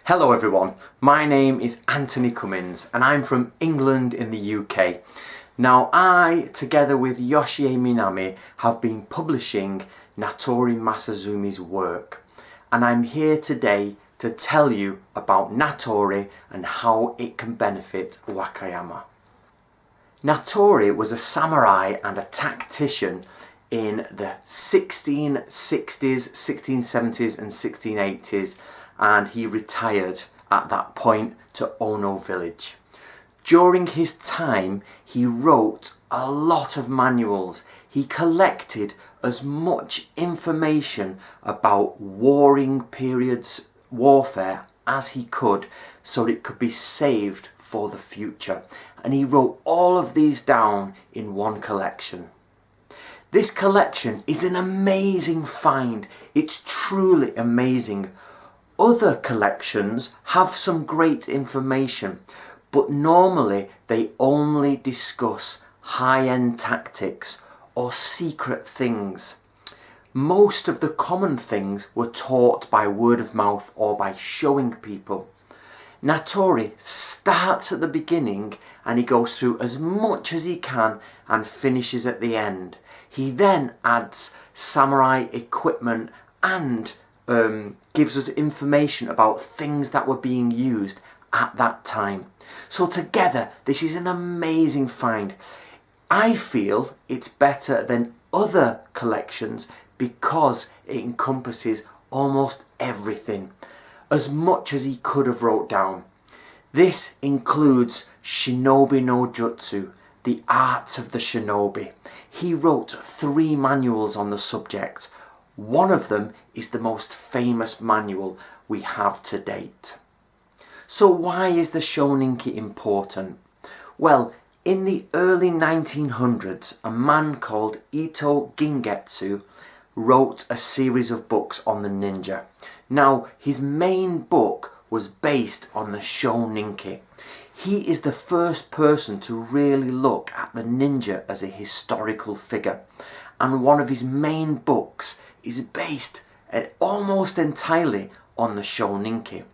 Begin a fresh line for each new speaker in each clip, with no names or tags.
Hello everyone, my name is Anthony Cummins and I'm from England in the UK. Now I, together with Yoshie Minami, have been publishing Natori Masazumi's work, and I'm here today to tell you about Natori and how it can benefit Wakayama. Natori was a samurai and a tactician in the 1660s, 1670s and 1680s, and he retired at that point to Ono village. During his time, he wrote a lot of manuals. He collected as much information about warring periods, warfare, as he could, so it could be saved for the future. And he wrote all of these down in one collection. This collection is an amazing find. It's truly amazing. Other collections have some great information, but normally they only discuss high-end tactics or secret things. Most of the common things were taught by word of mouth or by showing people. Natori starts at the beginning and he goes through as much as he can and finishes at the end. He then adds samurai equipment and gives us information about things that were being used at that time. So together, this is an amazing find. I feel it's better than other collections because it encompasses almost everything, as much as he could have wrote down. This includes Shinobi no Jutsu, the arts of the shinobi. He wrote 3 manuals on the subject. One of them is the most famous manual we have to date. So why is the Shoninki important? Well, in the early 1900s, a man called Ito Gingetsu wrote a series of books on the ninja. Now, his main book was based on the Shoninki. He is the first person to really look at the ninja as a historical figure, and one of his main books is based almost entirely on the Shoninki.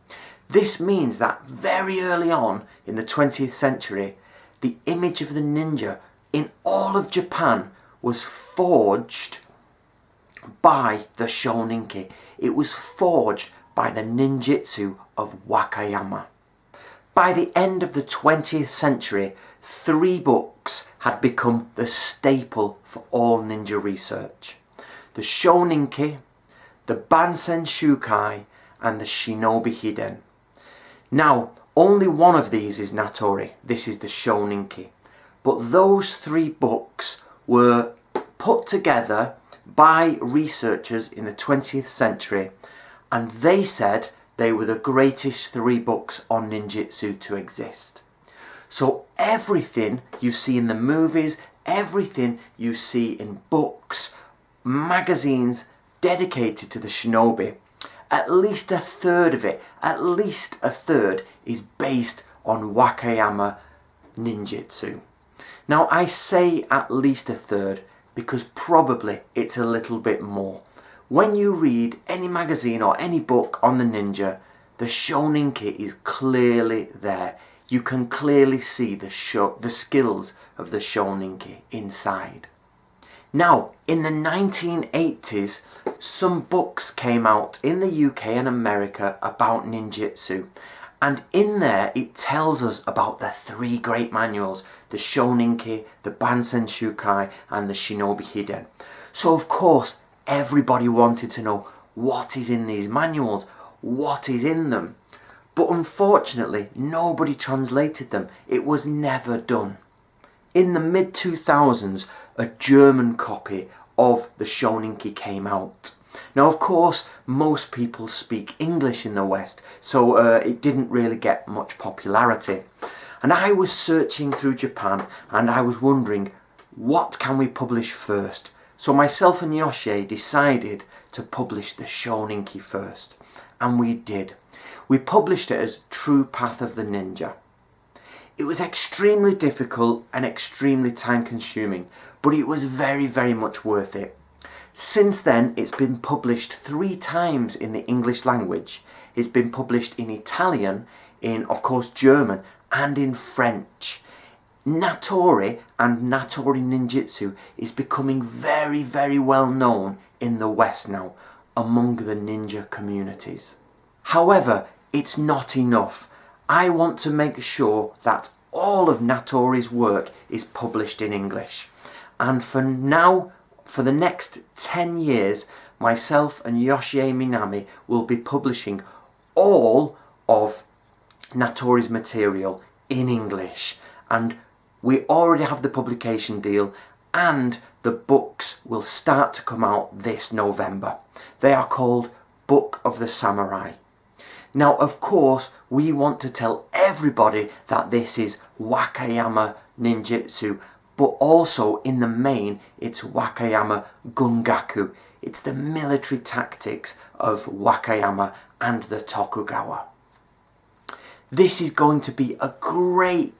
This means that very early on in the 20th century, the image of the ninja in all of Japan was forged by the Shoninki. It was forged by the ninjutsu of Wakayama. By the end of the 20th century, 3 books had become the staple for all ninja research: the Shoninki, the Bansen Shukai, and the Shinobi Hiden. Now, only one of these is Natori. This is the Shoninki. But those 3 books were put together by researchers in the 20th century, and they said they were the greatest 3 books on ninjutsu to exist. So everything you see in the movies, everything you see in books, magazines dedicated to the shinobi, at least a third of it, is based on Wakayama ninjutsu. Now I say at least a third because probably it's a little bit more. When you read any magazine or any book on the ninja, the Shoninki is clearly there. You can clearly see the skills of the Shoninki inside. Now, in the 1980s, some books came out in the UK and America about ninjutsu. And in there, it tells us about the 3 great manuals: the Shoninki, the Bansen Shukai, and the Shinobi Hiden. So of course, everybody wanted to know what is in these manuals, what is in them. But unfortunately, nobody translated them. It was never done. In the mid-2000s, a German copy of the Shoninki came out. Now, of course, most people speak English in the West, so it didn't really get much popularity. And I was searching through Japan, and I was wondering, what can we publish first? So myself and Yoshie decided to publish the Shoninki first, and we did. We published it as True Path of the Ninja. It was extremely difficult and extremely time consuming, but it was very, very much worth it. Since then, it's been published 3 times in the English language. It's been published in Italian, in of course German, and in French. Natori and Natori ninjutsu is becoming very, very well known in the West now among the ninja communities. However, it's not enough. I want to make sure that all of Natori's work is published in English. And for now, for the next 10 years, myself and Yoshie Minami will be publishing all of Natori's material in English. And we already have the publication deal, and the books will start to come out this November. They are called Book of the Samurai. Now, of course, we want to tell everybody that this is Wakayama Ninjutsu, but also in the main, it's Wakayama Gungaku. It's the military tactics of Wakayama and the Tokugawa. This is going to be a great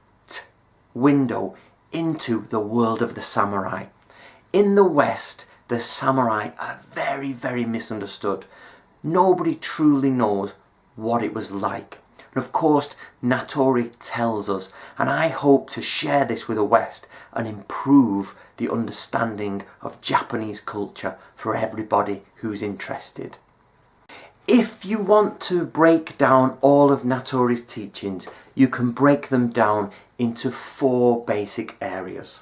window into the world of the samurai. In the West, the samurai are very, very misunderstood. Nobody truly knows what it was like. And of course, Natori tells us, and I hope to share this with the West and improve the understanding of Japanese culture for everybody who's interested. If you want to break down all of Natori's teachings, you can break them down into 4 basic areas.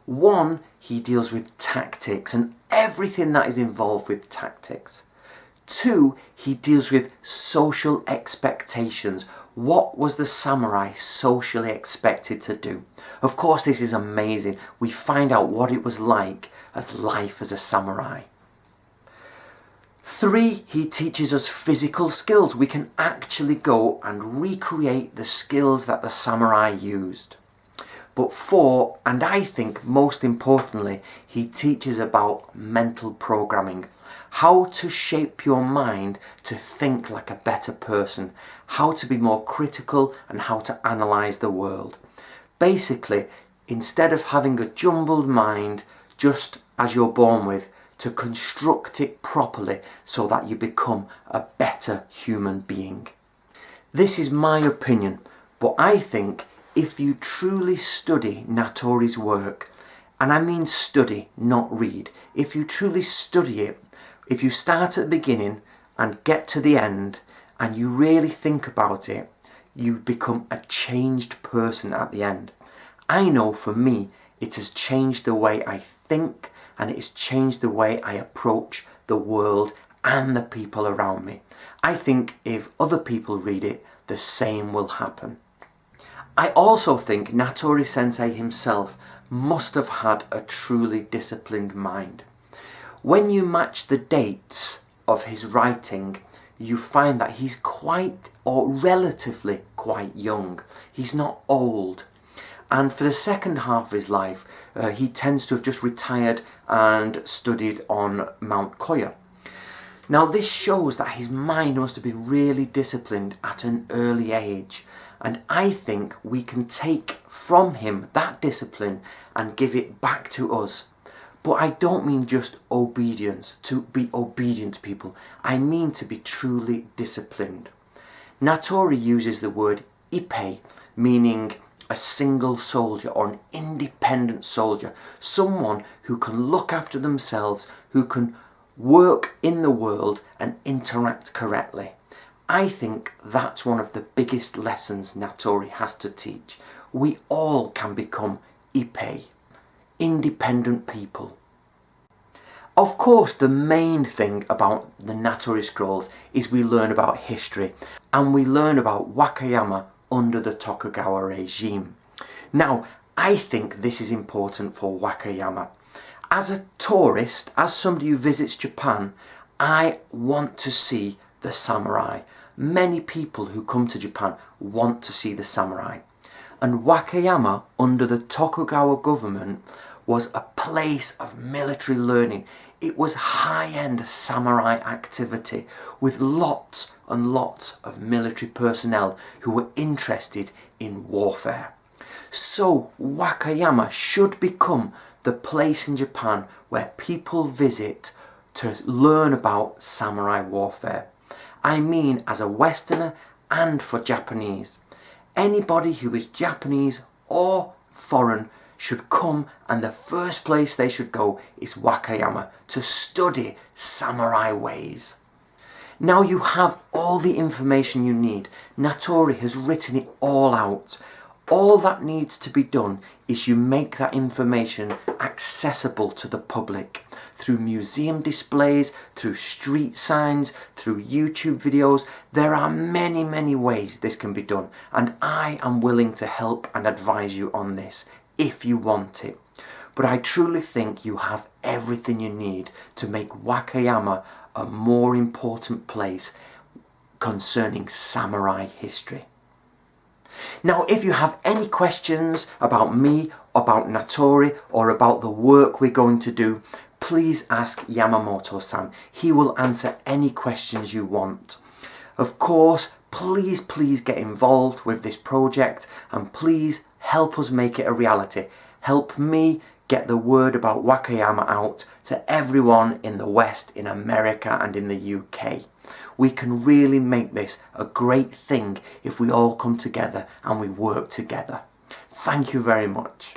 1, he deals with tactics and everything that is involved with tactics. 2, he deals with social expectations. What was the samurai socially expected to do? Of course, this is amazing. We find out what it was like as life as a samurai. 3, he teaches us physical skills. We can actually go and recreate the skills that the samurai used. But 4, and I think most importantly, he teaches about mental programming. How to shape your mind to think like a better person. How to be more critical and how to analyse the world. Basically, instead of having a jumbled mind just as you're born with, to construct it properly so that you become a better human being. This is my opinion, but I think if you truly study Natori's work, and I mean study, not read, if you truly study it, if you start at the beginning and get to the end and you really think about it, you become a changed person at the end. I know for me, it has changed the way I think, and it has changed the way I approach the world and the people around me. I think if other people read it, the same will happen. I also think Natori Sensei himself must have had a truly disciplined mind. When you match the dates of his writing, you find that he's quite, or relatively quite young. He's not old. And for the second half of his life, he tends to have just retired and studied on Mount Koya. Now this shows that his mind must have been really disciplined at an early age. And I think we can take from him that discipline and give it back to us. But I don't mean just obedience, to be obedient to people. I mean to be truly disciplined. Natori uses the word ippei, meaning a single soldier or an independent soldier, someone who can look after themselves, who can work in the world and interact correctly. I think that's one of the biggest lessons Natori has to teach. We all can become ippei, independent people. Of course, the main thing about the Natori scrolls is we learn about history and we learn about Wakayama under the Tokugawa regime. Now, I think this is important for Wakayama. As a tourist, as somebody who visits Japan, I want to see the samurai. Many people who come to Japan want to see the samurai. And Wakayama, under the Tokugawa government, was a place of military learning. It was high-end samurai activity with lots and lots of military personnel who were interested in warfare. So Wakayama should become the place in Japan where people visit to learn about samurai warfare. I mean as a Westerner and for Japanese. Anybody who is Japanese or foreign should come, and the first place they should go is Wakayama to study samurai ways. Now you have all the information you need. Natori has written it all out. All that needs to be done is you make that information accessible to the public through museum displays, through street signs, through YouTube videos. There are many, many ways this can be done, and I am willing to help and advise you on this if you want it. But I truly think you have everything you need to make Wakayama a more important place concerning samurai history. Now, if you have any questions about me, about Natori, or about the work we're going to do, please ask Yamamoto-san. He will answer any questions you want. Of course, please get involved with this project, and please help us make it a reality. Help me get the word about Wakayama out to everyone in the West, in America and in the UK. We can really make this a great thing if we all come together and we work together. Thank you very much.